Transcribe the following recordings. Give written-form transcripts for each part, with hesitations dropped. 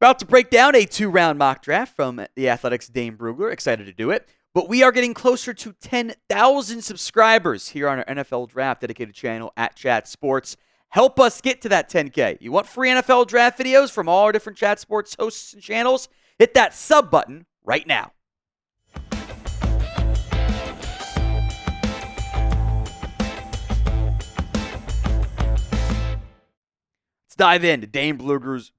About to break down a 2-round mock draft from the Athletics' Dane Brugler. Excited to do it. But we are getting closer to 10,000 subscribers here on our NFL Draft dedicated channel at Chat Sports. Help us get to that 10K. You want free NFL Draft videos from all our different Chat Sports hosts and channels? Hit that sub button right now. Let's dive into Dane Brugler's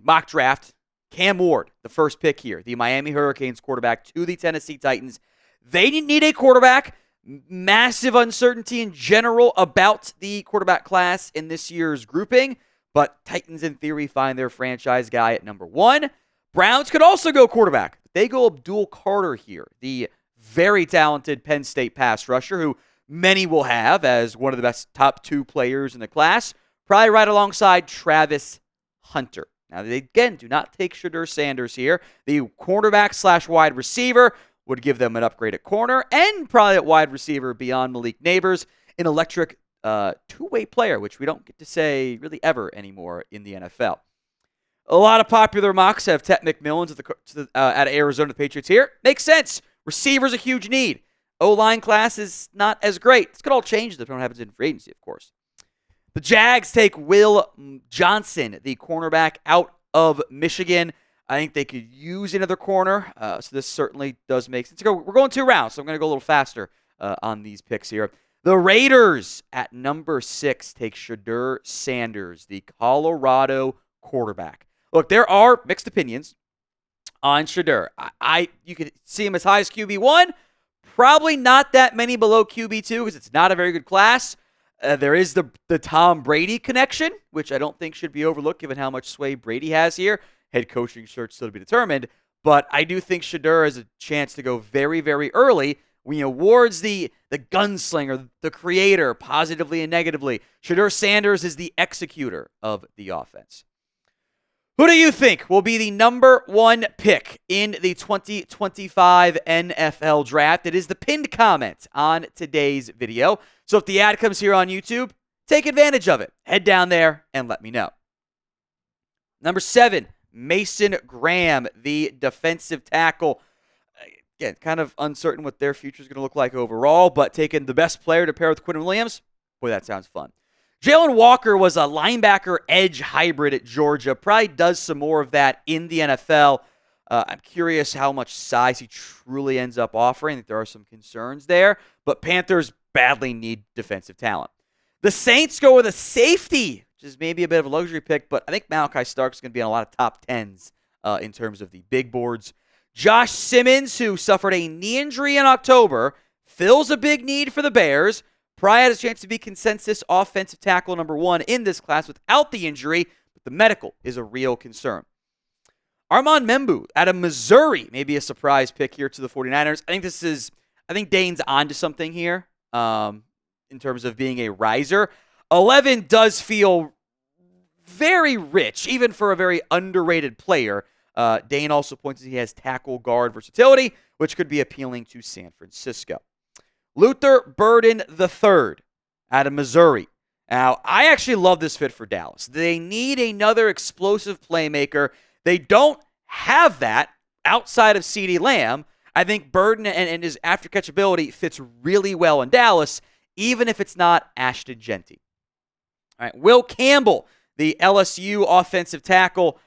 mock draft. Cam Ward, the first pick here, the Miami Hurricanes quarterback to the Tennessee Titans. They need a quarterback. Massive uncertainty in general about the quarterback class in this year's grouping, but Titans in theory find their franchise guy at number 1. Browns could also go quarterback. They go Abdul Carter here, the very talented Penn State pass rusher who many will have as one of the best top 2 players in the class, probably right alongside Travis Hunter. Now, they, again, do not take Shedeur Sanders here. The cornerback / wide receiver would give them an upgrade at corner and probably at wide receiver beyond Malik Neighbors, an electric two-way player, which we don't get to say really ever anymore in the NFL. A lot of popular mocks have Tet McMillan at Arizona the Patriots here. Makes sense. Receiver's a huge need. O-line class is not as great. This could all change depending on what happens in free agency, of course. The Jags take Will Johnson, the cornerback out of Michigan. I think they could use another corner, so this certainly does make sense. We're going 2 rounds, so I'm going to go a little faster on these picks here. The Raiders at number 6 take Shedeur Sanders, the Colorado quarterback. Look, there are mixed opinions on Shedeur. You could see him as high as QB1, probably not that many below QB2 because it's not a very good class. There is the Tom Brady connection, which I don't think should be overlooked given how much sway Brady has here. Head coaching search still to be determined. But I do think Shedeur has a chance to go very, very early. When he awards the gunslinger, the creator, positively and negatively. Shedeur Sanders is the executor of the offense. Who do you think will be the number 1 pick in the 2025 NFL Draft? It is the pinned comment on today's video. So if the ad comes here on YouTube, take advantage of it. Head down there and let me know. Number 7, Mason Graham, the defensive tackle. Again, kind of uncertain what their future is going to look like overall, but taking the best player to pair with Quinn Williams, boy, that sounds fun. Jalen Walker was a linebacker edge hybrid at Georgia. Probably does some more of that in the NFL. I'm curious how much size he truly ends up offering. I think there are some concerns there, but Panthers badly need defensive talent. The Saints go with a safety, which is maybe a bit of a luxury pick, but I think Malachi Starks is going to be on a lot of top 10s in terms of the big boards. Josh Simmons, who suffered a knee injury in October, fills a big need for the Bears. Probably had a chance to be consensus offensive tackle number 1 in this class without the injury, but the medical is a real concern. Armand Membu out of Missouri, maybe a surprise pick here to the 49ers. I think Dane's onto something here in terms of being a riser. 11 does feel very rich, even for a very underrated player. Dane also points that he has tackle guard versatility, which could be appealing to San Francisco. Luther Burden III out of Missouri. Now, I actually love this fit for Dallas. They need another explosive playmaker. They don't have that outside of CeeDee Lamb. I think Burden and his after-catch ability fits really well in Dallas, even if it's not Ashton Genty. All right, Will Campbell, the LSU offensive tackle.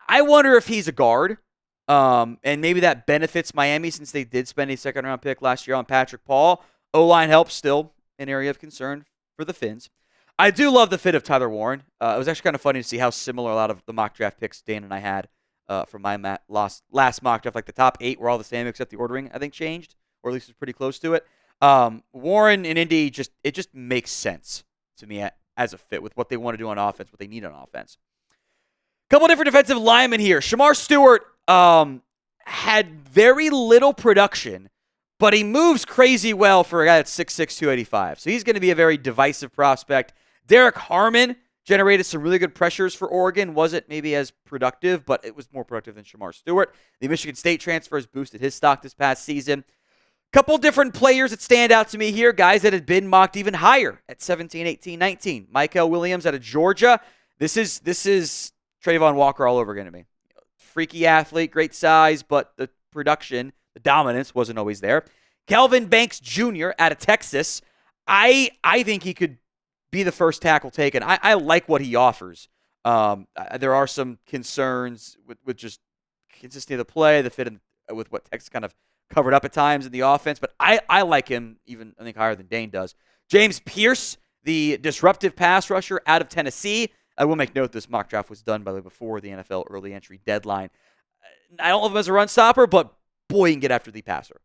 I wonder if he's a guard. And maybe that benefits Miami since they did spend a second-round pick last year on Patrick Paul. O-line help still an area of concern for the Finns. I do love the fit of Tyler Warren. It was actually kind of funny to see how similar a lot of the mock draft picks Dan and I had from my last mock draft. Like the top 8 were all the same except the ordering, I think, changed, or at least was pretty close to it. Warren and Indy, it just makes sense to me as a fit with what they want to do on offense, what they need on offense. Couple different defensive linemen here. Shamar Stewart had very little production, but he moves crazy well for a guy that's 6'6", 285. So he's going to be a very divisive prospect. Derek Harmon generated some really good pressures for Oregon. Wasn't maybe as productive, but it was more productive than Shamar Stewart. The Michigan State transfers boosted his stock this past season. Couple different players that stand out to me here, guys that had been mocked even higher at 17, 18, 19. Michael Williams out of Georgia. This is Trayvon Walker all over again to me. Freaky athlete, great size, but the production, the dominance wasn't always there. Kelvin Banks Jr. out of Texas. I think he could be the first tackle taken. I like what he offers. There are some concerns with just consistency of the play, the fit in, with what Texas kind of covered up at times in the offense, but I like him even, I think, higher than Dane does. James Pierce, the disruptive pass rusher out of Tennessee. I will make note this mock draft was done, by the way, before the NFL early entry deadline. I don't love him as a run stopper, but boy, he can get after the passer.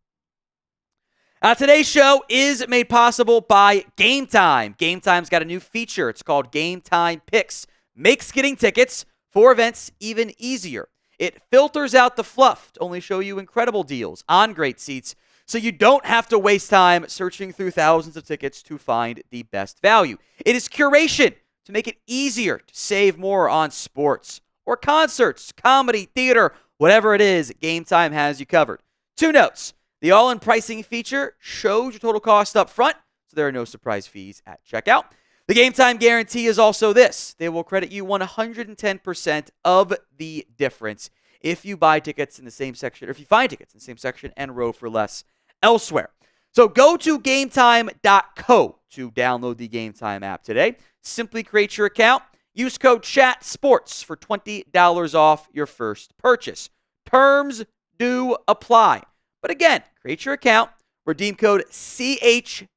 Today's show is made possible by Game Time. Game Time's got a new feature. It's called Game Time Picks. Makes getting tickets for events even easier. It filters out the fluff to only show you incredible deals on great seats, so you don't have to waste time searching through thousands of tickets to find the best value. It is curation to make it easier to save more on sports or concerts, comedy, theater, whatever it is, Game Time has you covered. 2 notes. The all-in pricing feature shows your total cost up front, so there are no surprise fees at checkout. The Game Time guarantee is also this. They will credit you 110% of the difference if you buy tickets in the same section, or if you find tickets in the same section and row for less elsewhere. So go to GameTime.co to download the Game Time app today. Simply create your account. Use code CHATSPORTS for $20 off your first purchase. Terms do apply. But again, create your account. Redeem code CHATSPORTS,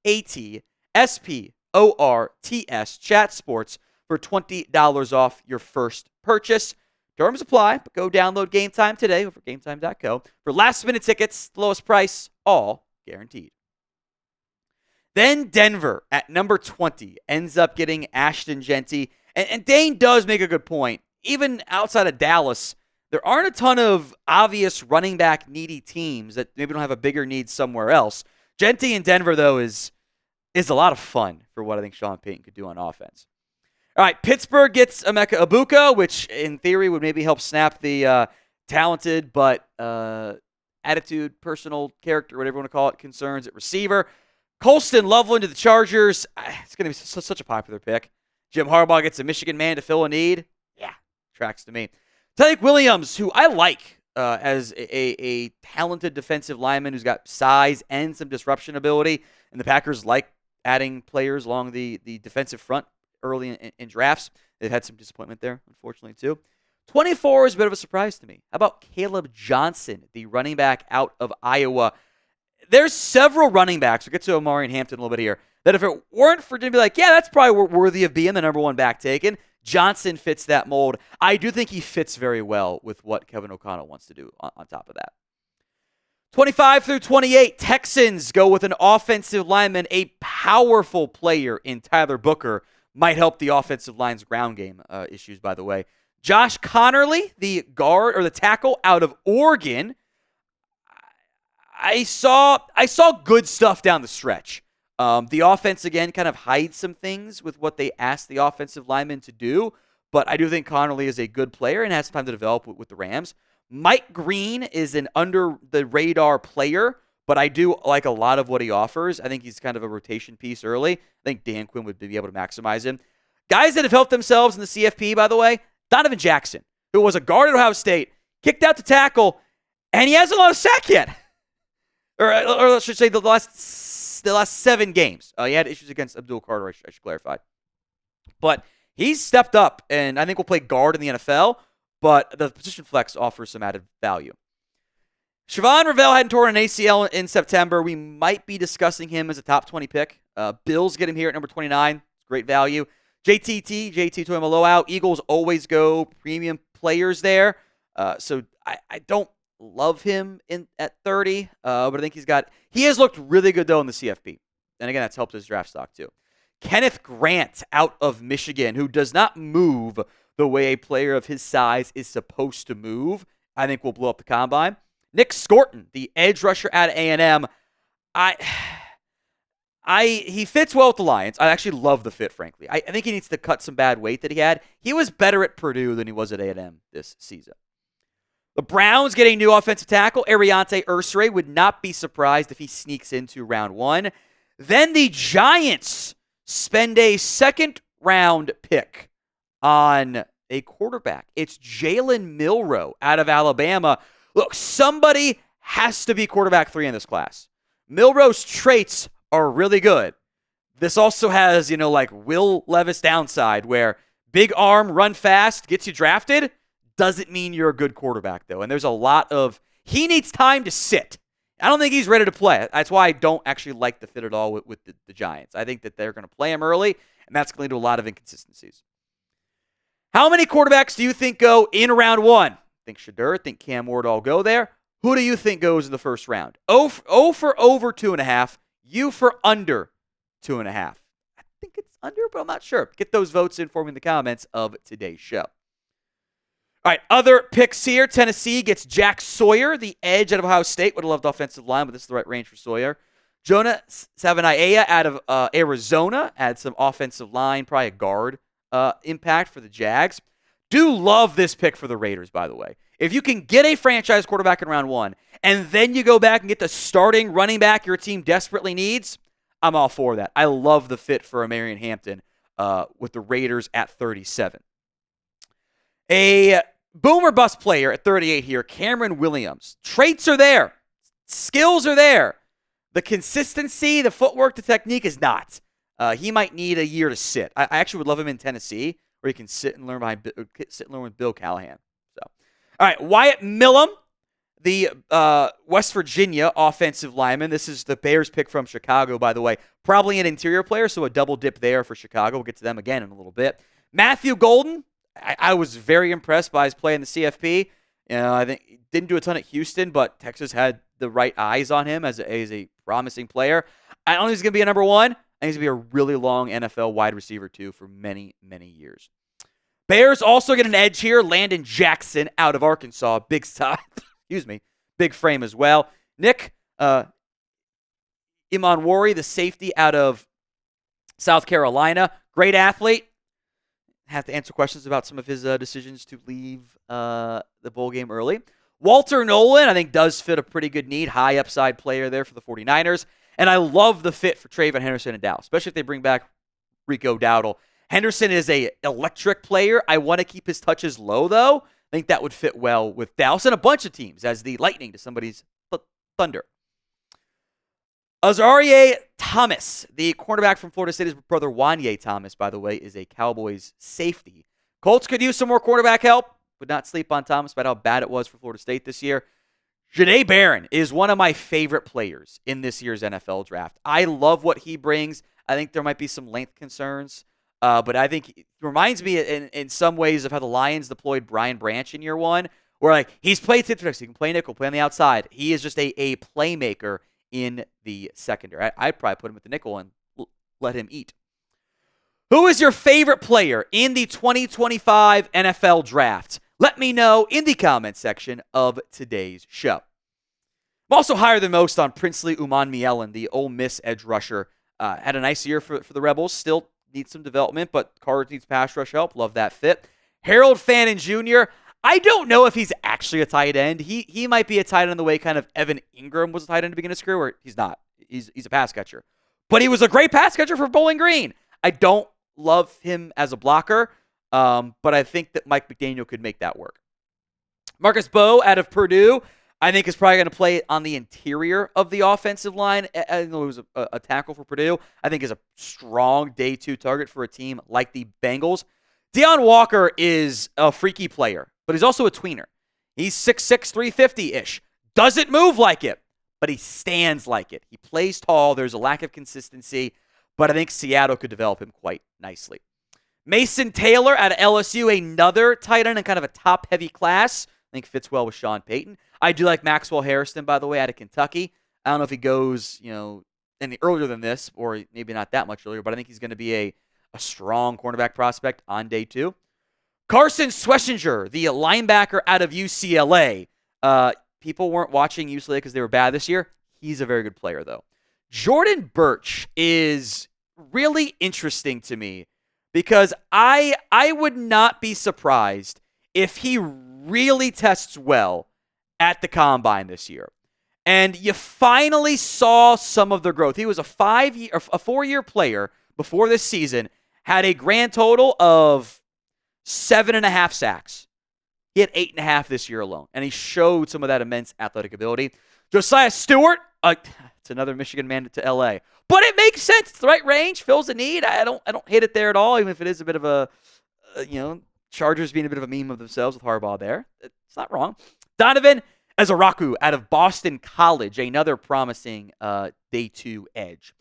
CHATSPORTS, for $20 off your first purchase. Terms apply, but go download Game Time today over GameTime.co for last-minute tickets, the lowest price, all guaranteed. Then Denver at number 20 ends up getting Ashton Jeanty. And Dane does make a good point. Even outside of Dallas, there aren't a ton of obvious running back needy teams that maybe don't have a bigger need somewhere else. Jeanty in Denver, though, is a lot of fun for what I think Sean Payton could do on offense. All right, Pittsburgh gets Emeka Egbuka, which in theory would maybe help snap the talented but attitude, personal character, whatever you want to call it, concerns at receiver. Colston Loveland to the Chargers. It's going to be such a popular pick. Jim Harbaugh gets a Michigan man to fill a need. Yeah, tracks to me. Tyreek Williams, who I like as a talented defensive lineman who's got size and some disruption ability, and the Packers like adding players along the defensive front early in drafts. They've had some disappointment there, unfortunately, too. 24 is a bit of a surprise to me. How about Caleb Johnson, the running back out of Iowa? There's several running backs, we'll get to Omari and Hampton a little bit here, that if it weren't for to be like, yeah, that's probably worthy of being the number one back taken, Johnson fits that mold. I do think he fits very well with what Kevin O'Connell wants to do on top of that. 25 through 28, Texans go with an offensive lineman, a powerful player in Tyler Booker. Might help the offensive line's ground game issues, by the way. Josh Connerly, the guard or the tackle out of Oregon. I saw good stuff down the stretch. The offense, again, kind of hides some things with what they asked the offensive lineman to do, but I do think Connerly is a good player and has some time to develop with the Rams. Mike Green is an under-the-radar player, but I do like a lot of what he offers. I think he's kind of a rotation piece early. I think Dan Quinn would be able to maximize him. Guys that have helped themselves in the CFP, by the way, Donovan Jackson, who was a guard at Ohio State, kicked out to tackle, and he hasn't lost a sack yet. Or I should say the last 7 games. He had issues against Abdul Carter, I should clarify. But he's stepped up, and I think will play guard in the NFL, but the position flex offers some added value. Siobhan Ravel hadn't torn an ACL in September. We might be discussing him as a top 20 pick. Bills get him here at number 29. Great value. JT Tuimoloau. Eagles always go premium players there. So I don't love him at 30, but I think he has looked really good, though, in the CFP. And again, that's helped his draft stock, too. Kenneth Grant out of Michigan, who does not move the way a player of his size is supposed to move. I think will blow up the combine. Nick Scorton, the edge rusher out of A&M. He fits well with the Lions. I actually love the fit, frankly. I think he needs to cut some bad weight that he had. He was better at Purdue than he was at A&M this season. The Browns getting new offensive tackle. Ariante Ursray, would not be surprised if he sneaks into round 1. Then the Giants spend a second-round pick on a quarterback. It's Jalen Milroe out of Alabama. Look, somebody has to be quarterback 3 in this class. Milroe's traits are really good. This also has, like Will Levis downside where big arm, run fast, gets you drafted. Doesn't mean you're a good quarterback, though. And there's a lot of, he needs time to sit. I don't think he's ready to play. That's why I don't actually like the fit at all with the Giants. I think that they're going to play him early, and that's going to lead to a lot of inconsistencies. How many quarterbacks do you think go in round 1? Think Shedeur, think Cam Ward all go there. Who do you think goes in the first round? O for over 2.5. U for under 2.5. I think it's under, but I'm not sure. Get those votes in for me in the comments of today's show. All right, other picks here. Tennessee gets Jack Sawyer, the edge out of Ohio State. Would have loved offensive line, but this is the right range for Sawyer. Jonah Savaiinaea out of Arizona. Add some offensive line, probably a guard impact for the Jags. Do love this pick for the Raiders, by the way. If you can get a franchise quarterback in round 1, and then you go back and get the starting running back your team desperately needs, I'm all for that. I love the fit for a Marion Hampton with the Raiders at 37. A boomer bust player at 38 here, Cameron Williams. Traits are there. Skills are there. The consistency, the footwork, the technique is not. He might need a year to sit. I actually would love him in Tennessee, where he can sit and learn with Bill Callahan. So, all right, Wyatt Millam, the West Virginia offensive lineman. This is the Bears pick from Chicago, by the way. Probably an interior player, so a double dip there for Chicago. We'll get to them again in a little bit. Matthew Golden, I was very impressed by his play in the CFP. I think he didn't do a ton at Houston, but Texas had the right eyes on him as a promising player. I don't think he's going to be a number 1. I think he's going to be a really long NFL wide receiver, too, for many, many years. Bears also get an edge here. Landon Jackson out of Arkansas. Big size. Excuse me. Big frame as well. Nick Imanwari, the safety out of South Carolina. Great athlete. Have to answer questions about some of his decisions to leave the bowl game early. Walter Nolan, I think, does fit a pretty good need. High upside player there for the 49ers. And I love the fit for Trayvon Henderson and Dallas, especially if they bring back Rico Dowdle. Henderson is a electric player. I want to keep his touches low, though. I think that would fit well with Dallas and a bunch of teams as the lightning to somebody's thunder. Azareye'h Thomas, the cornerback from Florida State, his brother Wanye Thomas, by the way, is a Cowboys safety. Colts could use some more quarterback help. Would not sleep on Thomas about how bad it was for Florida State this year. Janae Barron is one of my favorite players in this year's NFL draft. I love what he brings. I think there might be some length concerns, but I think it reminds me in some ways of how the Lions deployed Brian Branch in year 1, where he's played tip tricks. He can play nickel, play on the outside. He is just a playmaker in the secondary. I'd probably put him at the nickel and let him eat. Who is your favorite player in the 2025 NFL Draft? Let me know in the comments section of today's show. I'm also higher than most on Princely Umanmielen, the Ole Miss edge rusher. Had a nice year for the Rebels. Still needs some development, but Carter needs pass rush help. Love that fit. Harold Fannin Jr., I don't know if he's actually a tight end. He might be a tight end in the way kind of Evan Ingram was a tight end to begin his career, where he's not. He's a pass catcher. But he was a great pass catcher for Bowling Green. I don't love him as a blocker, but I think that Mike McDaniel could make that work. Marcus Bowe out of Purdue, I think is probably going to play on the interior of the offensive line. I know he was a tackle for Purdue. I think is a strong day 2 target for a team like the Bengals. Deion Walker is a freaky player, but he's also a tweener. He's 6'6", 350-ish. Doesn't move like it, but he stands like it. He plays tall. There's a lack of consistency, but I think Seattle could develop him quite nicely. Mason Taylor out of LSU, another tight end in kind of a top-heavy class. I think fits well with Sean Payton. I do like Maxwell Harrison, by the way, out of Kentucky. I don't know if he goes, any earlier than this, or maybe not that much earlier, but I think he's going to be a strong cornerback prospect on day 2. Carson Schlesinger, the linebacker out of UCLA. People weren't watching UCLA because they were bad this year. He's a very good player, though. Jordan Birch is really interesting to me because I would not be surprised if he really tests well at the Combine this year. And you finally saw some of the growth. He was a 4-year player before this season, had a grand total of 7.5 sacks. He had 8.5 this year alone, and he showed some of that immense athletic ability. Josiah Stewart, it's another Michigan man to LA, but it makes sense. It's the right range, fills a need. I don't hate it there at all, even if it is a bit of a, Chargers being a bit of a meme of themselves with Harbaugh there. It's not wrong. Donovan Ezaraku out of Boston College, another promising day 2 edge.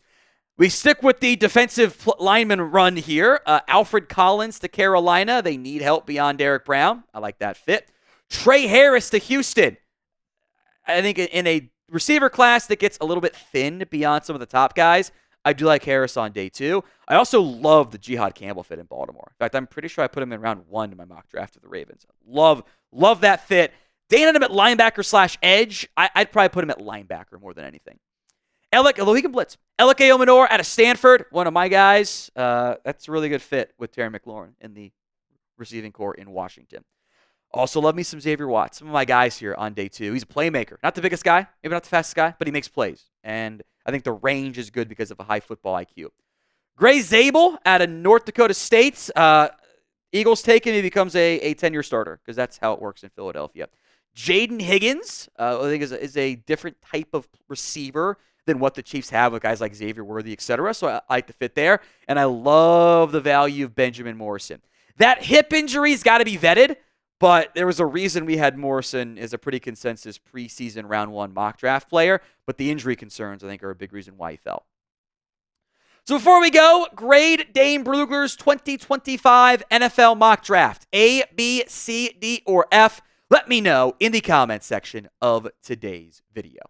We stick with the defensive lineman run here. Alfred Collins to Carolina. They need help beyond Derek Brown. I like that fit. Trey Harris to Houston. I think in a receiver class that gets a little bit thin beyond some of the top guys, I do like Harris on day 2. I also love the Jihad Campbell fit in Baltimore. In fact, I'm pretty sure I put him in round 1 in my mock draft of the Ravens. Love that fit. Dane had him at linebacker / edge. I'd probably put him at linebacker more than anything. Although he can blitz. Elike Omenor out of Stanford, one of my guys. That's a really good fit with Terry McLaurin in the receiving corps in Washington. Also love me some Xavier Watts. Some of my guys here on day 2. He's a playmaker. Not the biggest guy, maybe not the fastest guy, but he makes plays. And I think the range is good because of a high football IQ. Gray Zabel out of North Dakota State. Eagles take him, he becomes a 10-year starter because that's how it works in Philadelphia. Jaden Higgins, I think is a different type of receiver than what the Chiefs have with guys like Xavier Worthy, etc. So I like the fit there. And I love the value of Benjamin Morrison. That hip injury's got to be vetted, but there was a reason we had Morrison as a pretty consensus preseason round 1 mock draft player, but the injury concerns, I think, are a big reason why he fell. So before we go, grade Dane Brugler's 2025 NFL mock draft. A, B, C, D, or F? Let me know in the comments section of today's video.